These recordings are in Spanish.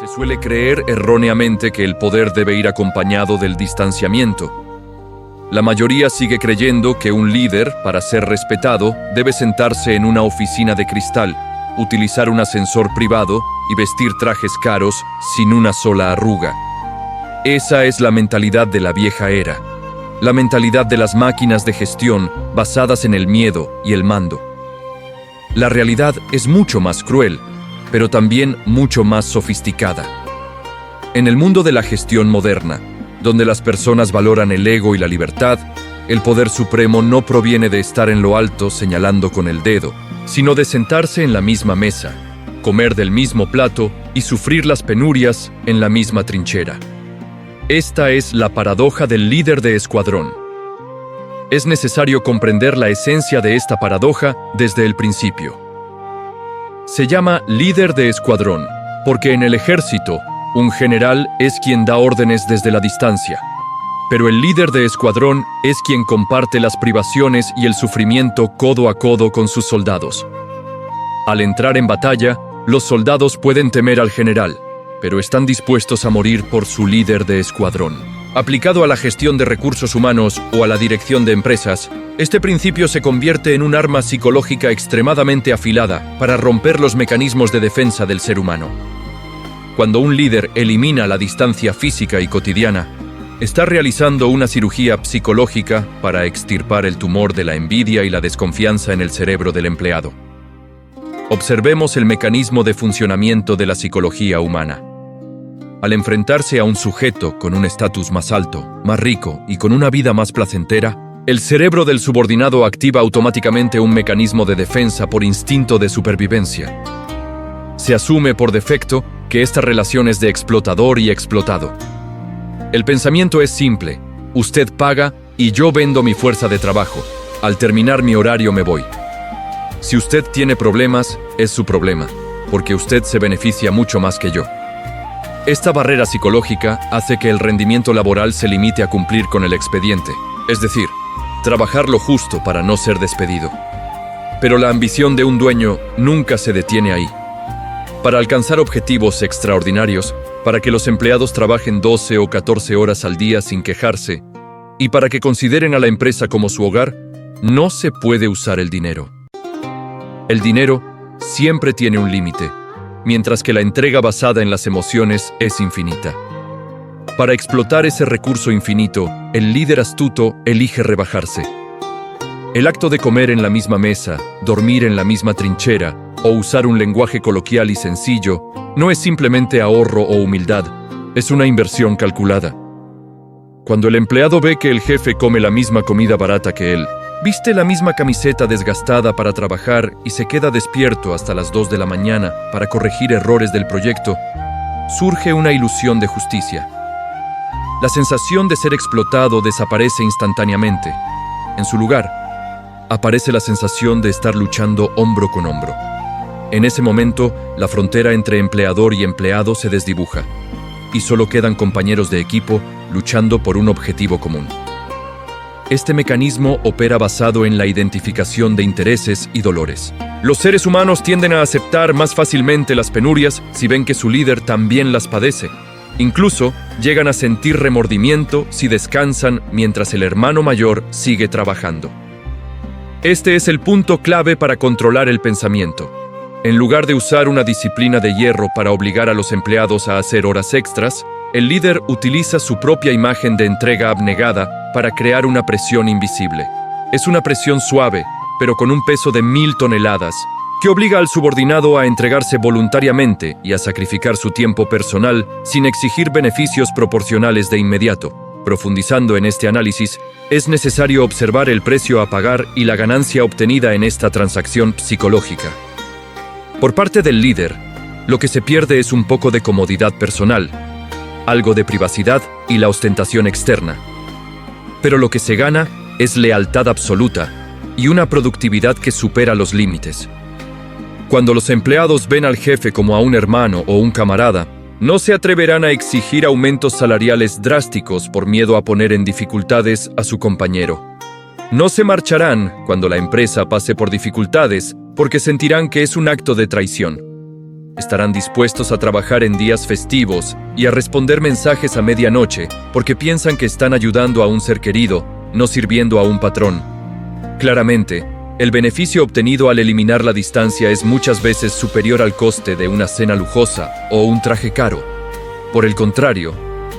Se suele creer erróneamente que el poder debe ir acompañado del distanciamiento. La mayoría sigue creyendo que un líder, para ser respetado, debe sentarse en una oficina de cristal, utilizar un ascensor privado y vestir trajes caros sin una sola arruga. Esa es la mentalidad de la vieja era, la mentalidad de las máquinas de gestión basadas en el miedo y el mando. La realidad es mucho más cruel, pero también mucho más sofisticada. En el mundo de la gestión moderna, donde las personas valoran el ego y la libertad, el poder supremo no proviene de estar en lo alto señalando con el dedo, sino de sentarse en la misma mesa, comer del mismo plato y sufrir las penurias en la misma trinchera. Esta es la paradoja del líder de escuadrón. Es necesario comprender la esencia de esta paradoja desde el principio. Se llama líder de escuadrón, porque en el ejército, un general es quien da órdenes desde la distancia. Pero el líder de escuadrón es quien comparte las privaciones y el sufrimiento codo a codo con sus soldados. Al entrar en batalla, los soldados pueden temer al general, pero están dispuestos a morir por su líder de escuadrón. Aplicado a la gestión de recursos humanos o a la dirección de empresas, este principio se convierte en un arma psicológica extremadamente afilada para romper los mecanismos de defensa del ser humano. Cuando un líder elimina la distancia física y cotidiana, está realizando una cirugía psicológica para extirpar el tumor de la envidia y la desconfianza en el cerebro del empleado. Observemos el mecanismo de funcionamiento de la psicología humana. Al enfrentarse a un sujeto con un estatus más alto, más rico y con una vida más placentera, el cerebro del subordinado activa automáticamente un mecanismo de defensa por instinto de supervivencia. Se asume por defecto que esta relación es de explotador y explotado. El pensamiento es simple: usted paga y yo vendo mi fuerza de trabajo. Al terminar mi horario me voy. Si usted tiene problemas, es su problema, porque usted se beneficia mucho más que yo. Esta barrera psicológica hace que el rendimiento laboral se limite a cumplir con el expediente, es decir, trabajar lo justo para no ser despedido. Pero la ambición de un dueño nunca se detiene ahí. Para alcanzar objetivos extraordinarios, para que los empleados trabajen 12 o 14 horas al día sin quejarse, y para que consideren a la empresa como su hogar, no se puede usar el dinero. El dinero siempre tiene un límite, mientras que la entrega basada en las emociones es infinita. Para explotar ese recurso infinito, el líder astuto elige rebajarse. El acto de comer en la misma mesa, dormir en la misma trinchera o usar un lenguaje coloquial y sencillo no es simplemente ahorro o humildad, es una inversión calculada. Cuando el empleado ve que el jefe come la misma comida barata que él, viste la misma camiseta desgastada para trabajar y se queda despierto hasta las 2 de la mañana para corregir errores del proyecto, surge una ilusión de justicia. La sensación de ser explotado desaparece instantáneamente. En su lugar, aparece la sensación de estar luchando hombro con hombro. En ese momento, la frontera entre empleador y empleado se desdibuja, y solo quedan compañeros de equipo luchando por un objetivo común. Este mecanismo opera basado en la identificación de intereses y dolores. Los seres humanos tienden a aceptar más fácilmente las penurias si ven que su líder también las padece. Incluso llegan a sentir remordimiento si descansan mientras el hermano mayor sigue trabajando. Este es el punto clave para controlar el pensamiento. En lugar de usar una disciplina de hierro para obligar a los empleados a hacer horas extras, el líder utiliza su propia imagen de entrega abnegada para crear una presión invisible. Es una presión suave, pero con un peso de 1000 toneladas, que obliga al subordinado a entregarse voluntariamente y a sacrificar su tiempo personal sin exigir beneficios proporcionales de inmediato. Profundizando en este análisis, es necesario observar el precio a pagar y la ganancia obtenida en esta transacción psicológica. Por parte del líder, lo que se pierde es un poco de comodidad personal, algo de privacidad y la ostentación externa. Pero lo que se gana es lealtad absoluta y una productividad que supera los límites. Cuando los empleados ven al jefe como a un hermano o un camarada, no se atreverán a exigir aumentos salariales drásticos por miedo a poner en dificultades a su compañero. No se marcharán cuando la empresa pase por dificultades porque sentirán que es un acto de traición. Estarán dispuestos a trabajar en días festivos y a responder mensajes a medianoche porque piensan que están ayudando a un ser querido, no sirviendo a un patrón. Claramente, el beneficio obtenido al eliminar la distancia es muchas veces superior al coste de una cena lujosa o un traje caro. Por el contrario,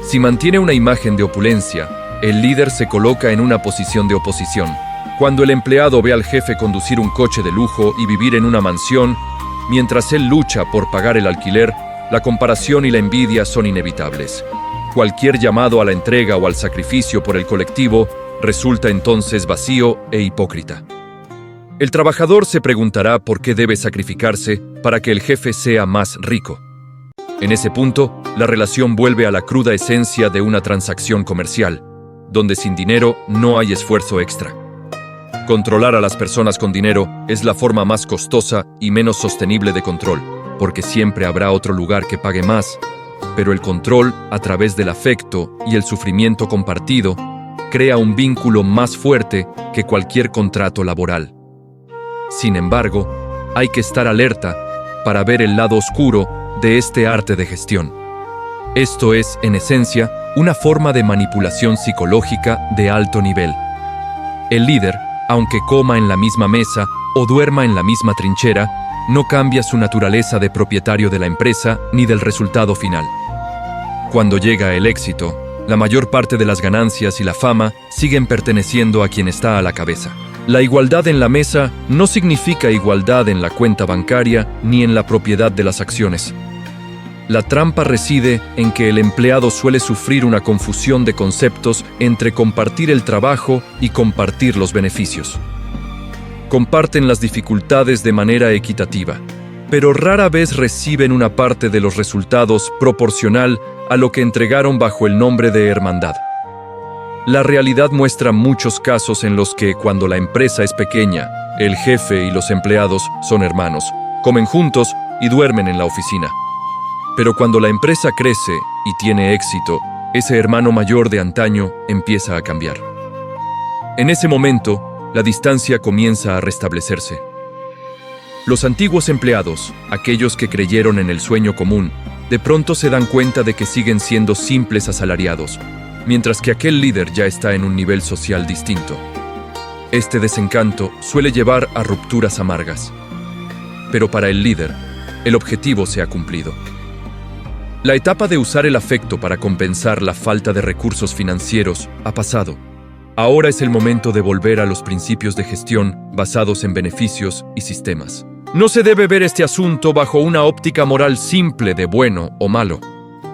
si mantiene una imagen de opulencia, el líder se coloca en una posición de oposición. Cuando el empleado ve al jefe conducir un coche de lujo y vivir en una mansión, mientras él lucha por pagar el alquiler, la comparación y la envidia son inevitables. Cualquier llamado a la entrega o al sacrificio por el colectivo resulta entonces vacío e hipócrita. El trabajador se preguntará por qué debe sacrificarse para que el jefe sea más rico. En ese punto, la relación vuelve a la cruda esencia de una transacción comercial, donde sin dinero no hay esfuerzo extra. Controlar a las personas con dinero es la forma más costosa y menos sostenible de control, porque siempre habrá otro lugar que pague más, pero el control, a través del afecto y el sufrimiento compartido, crea un vínculo más fuerte que cualquier contrato laboral. Sin embargo, hay que estar alerta para ver el lado oscuro de este arte de gestión. Esto es, en esencia, una forma de manipulación psicológica de alto nivel. El líder, aunque coma en la misma mesa o duerma en la misma trinchera, no cambia su naturaleza de propietario de la empresa ni del resultado final. Cuando llega el éxito, la mayor parte de las ganancias y la fama siguen perteneciendo a quien está a la cabeza. La igualdad en la mesa no significa igualdad en la cuenta bancaria ni en la propiedad de las acciones. La trampa reside en que el empleado suele sufrir una confusión de conceptos entre compartir el trabajo y compartir los beneficios. Comparten las dificultades de manera equitativa, pero rara vez reciben una parte de los resultados proporcional a lo que entregaron bajo el nombre de hermandad. La realidad muestra muchos casos en los que, cuando la empresa es pequeña, el jefe y los empleados son hermanos, comen juntos y duermen en la oficina. Pero cuando la empresa crece y tiene éxito, ese hermano mayor de antaño empieza a cambiar. En ese momento, la distancia comienza a restablecerse. Los antiguos empleados, aquellos que creyeron en el sueño común, de pronto se dan cuenta de que siguen siendo simples asalariados, mientras que aquel líder ya está en un nivel social distinto. Este desencanto suele llevar a rupturas amargas. Pero para el líder, el objetivo se ha cumplido. La etapa de usar el afecto para compensar la falta de recursos financieros ha pasado. Ahora es el momento de volver a los principios de gestión basados en beneficios y sistemas. No se debe ver este asunto bajo una óptica moral simple de bueno o malo.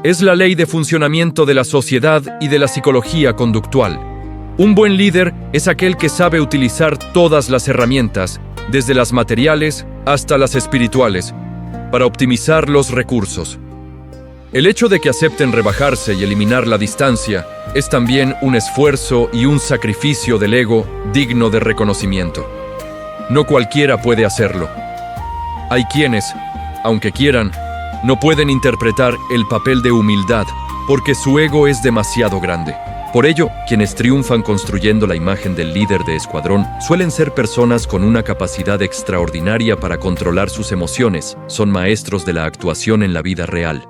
Es la ley de funcionamiento de la sociedad y de la psicología conductual. Un buen líder es aquel que sabe utilizar todas las herramientas, desde las materiales hasta las espirituales, para optimizar los recursos. El hecho de que acepten rebajarse y eliminar la distancia es también un esfuerzo y un sacrificio del ego digno de reconocimiento. No cualquiera puede hacerlo. Hay quienes, aunque quieran, no pueden interpretar el papel de humildad porque su ego es demasiado grande. Por ello, quienes triunfan construyendo la imagen del líder de escuadrón suelen ser personas con una capacidad extraordinaria para controlar sus emociones, son maestros de la actuación en la vida real.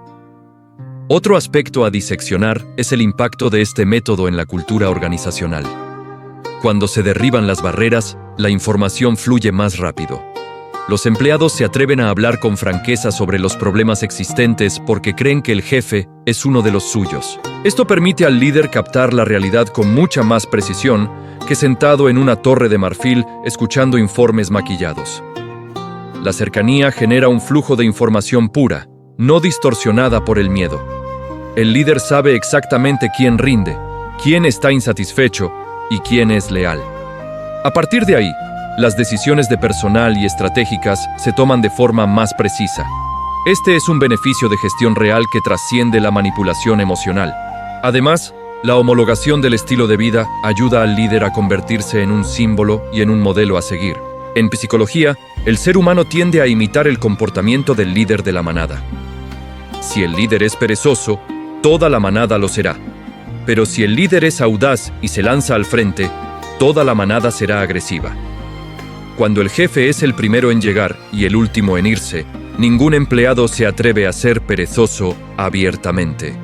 Otro aspecto a diseccionar es el impacto de este método en la cultura organizacional. Cuando se derriban las barreras, la información fluye más rápido. Los empleados se atreven a hablar con franqueza sobre los problemas existentes porque creen que el jefe es uno de los suyos. Esto permite al líder captar la realidad con mucha más precisión que sentado en una torre de marfil escuchando informes maquillados. La cercanía genera un flujo de información pura, no distorsionada por el miedo. El líder sabe exactamente quién rinde, quién está insatisfecho y quién es leal. A partir de ahí, las decisiones de personal y estratégicas se toman de forma más precisa. Este es un beneficio de gestión real que trasciende la manipulación emocional. Además, la homologación del estilo de vida ayuda al líder a convertirse en un símbolo y en un modelo a seguir. En psicología, el ser humano tiende a imitar el comportamiento del líder de la manada. Si el líder es perezoso, toda la manada lo será. Pero si el líder es audaz y se lanza al frente, toda la manada será agresiva. Cuando el jefe es el primero en llegar y el último en irse, Ningún empleado se atreve a ser perezoso abiertamente.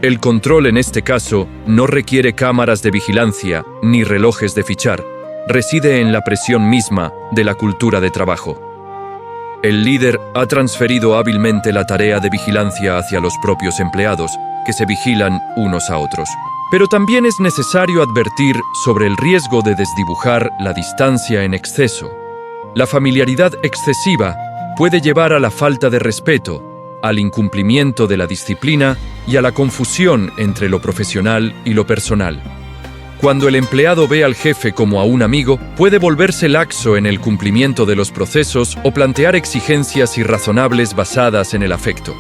El control en este caso no requiere cámaras de vigilancia ni relojes de fichar. Reside en la presión misma de la cultura de trabajo. El líder ha transferido hábilmente la tarea de vigilancia hacia los propios empleados, que se vigilan unos a otros. Pero también es necesario advertir sobre el riesgo de desdibujar la distancia en exceso. La familiaridad excesiva puede llevar a la falta de respeto, al incumplimiento de la disciplina y a la confusión entre lo profesional y lo personal. Cuando el empleado ve al jefe como a un amigo, puede volverse laxo en el cumplimiento de los procesos o plantear exigencias irrazonables basadas en el afecto.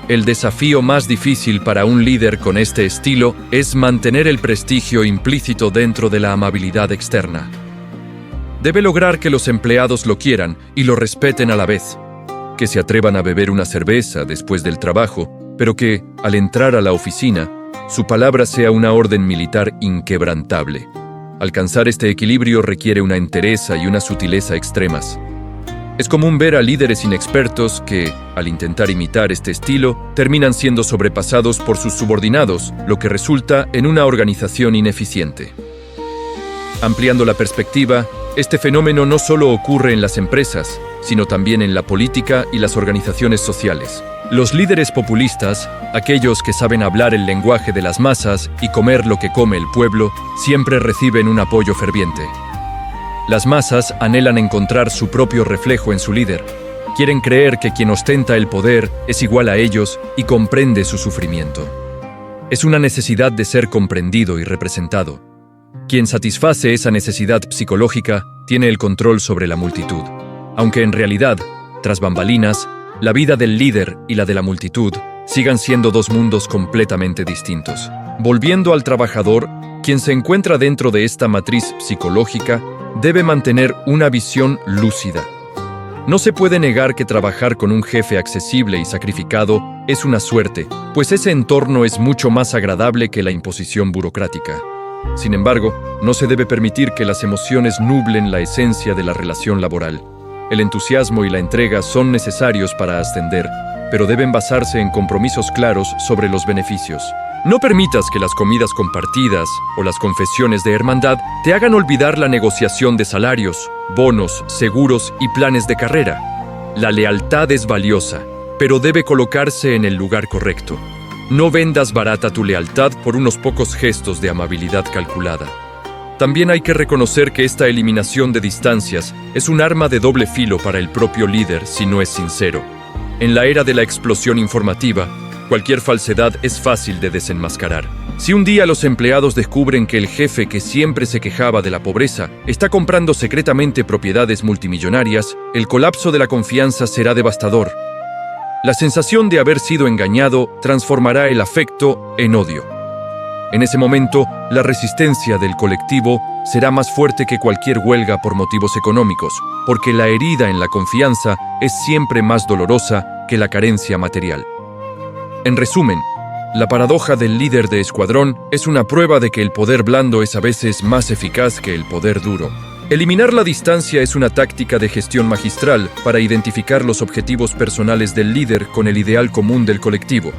El desafío más difícil para un líder con este estilo es mantener el prestigio implícito dentro de la amabilidad externa. Debe lograr que los empleados lo quieran y lo respeten a la vez, que se atrevan a beber una cerveza después del trabajo, pero que, al entrar a la oficina, su palabra sea una orden militar inquebrantable. Alcanzar este equilibrio requiere una entereza y una sutileza extremas. Es común ver a líderes inexpertos que, al intentar imitar este estilo, terminan siendo sobrepasados por sus subordinados, lo que resulta en una organización ineficiente. Ampliando la perspectiva, este fenómeno no solo ocurre en las empresas, sino también en la política y las organizaciones sociales. Los líderes populistas, aquellos que saben hablar el lenguaje de las masas y comer lo que come el pueblo, siempre reciben un apoyo ferviente. Las masas anhelan encontrar su propio reflejo en su líder. Quieren creer que quien ostenta el poder es igual a ellos y comprende su sufrimiento. Es una necesidad de ser comprendido y representado. Quien satisface esa necesidad psicológica tiene el control sobre la multitud, aunque en realidad, tras bambalinas, la vida del líder y la de la multitud sigan siendo dos mundos completamente distintos. Volviendo al trabajador, quien se encuentra dentro de esta matriz psicológica debe mantener una visión lúcida. No se puede negar que trabajar con un jefe accesible y sacrificado es una suerte, pues ese entorno es mucho más agradable que la imposición burocrática. Sin embargo, no se debe permitir que las emociones nublen la esencia de la relación laboral. El entusiasmo y la entrega son necesarios para ascender, pero deben basarse en compromisos claros sobre los beneficios. No permitas que las comidas compartidas o las confesiones de hermandad te hagan olvidar la negociación de salarios, bonos, seguros y planes de carrera. La lealtad es valiosa, pero debe colocarse en el lugar correcto. No vendas barata tu lealtad por unos pocos gestos de amabilidad calculada. También hay que reconocer que esta eliminación de distancias es un arma de doble filo para el propio líder si no es sincero. En la era de la explosión informativa, cualquier falsedad es fácil de desenmascarar. Si un día los empleados descubren que el jefe que siempre se quejaba de la pobreza está comprando secretamente propiedades multimillonarias, el colapso de la confianza será devastador. La sensación de haber sido engañado transformará el afecto en odio. En ese momento, la resistencia del colectivo será más fuerte que cualquier huelga por motivos económicos, porque la herida en la confianza es siempre más dolorosa que la carencia material. En resumen, la paradoja del líder de escuadrón es una prueba de que el poder blando es a veces más eficaz que el poder duro. Eliminar la distancia es una táctica de gestión magistral para identificar los objetivos personales del líder con el ideal común del colectivo.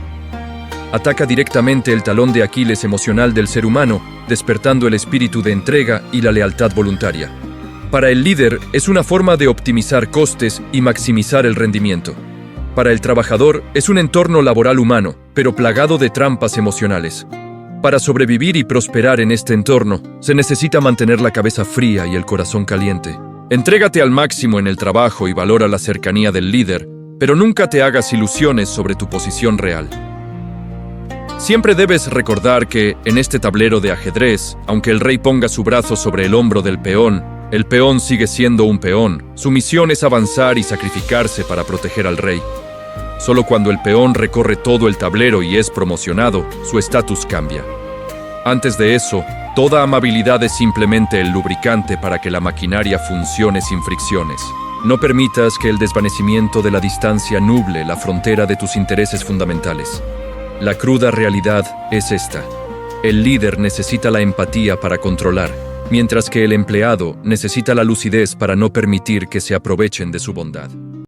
Ataca directamente el talón de Aquiles emocional del ser humano, despertando el espíritu de entrega y la lealtad voluntaria. Para el líder es una forma de optimizar costes y maximizar el rendimiento. Para el trabajador es un entorno laboral humano, pero plagado de trampas emocionales. Para sobrevivir y prosperar en este entorno, se necesita mantener la cabeza fría y el corazón caliente. Entrégate al máximo en el trabajo y valora la cercanía del líder, pero nunca te hagas ilusiones sobre tu posición real. Siempre debes recordar que, en este tablero de ajedrez, aunque el rey ponga su brazo sobre el hombro del peón, el peón sigue siendo un peón. Su misión es avanzar y sacrificarse para proteger al rey. Solo cuando el peón recorre todo el tablero y es promocionado, su estatus cambia. Antes de eso, toda amabilidad es simplemente el lubricante para que la maquinaria funcione sin fricciones. No permitas que el desvanecimiento de la distancia nuble la frontera de tus intereses fundamentales. La cruda realidad es esta. El líder necesita la empatía para controlar, mientras que el empleado necesita la lucidez para no permitir que se aprovechen de su bondad.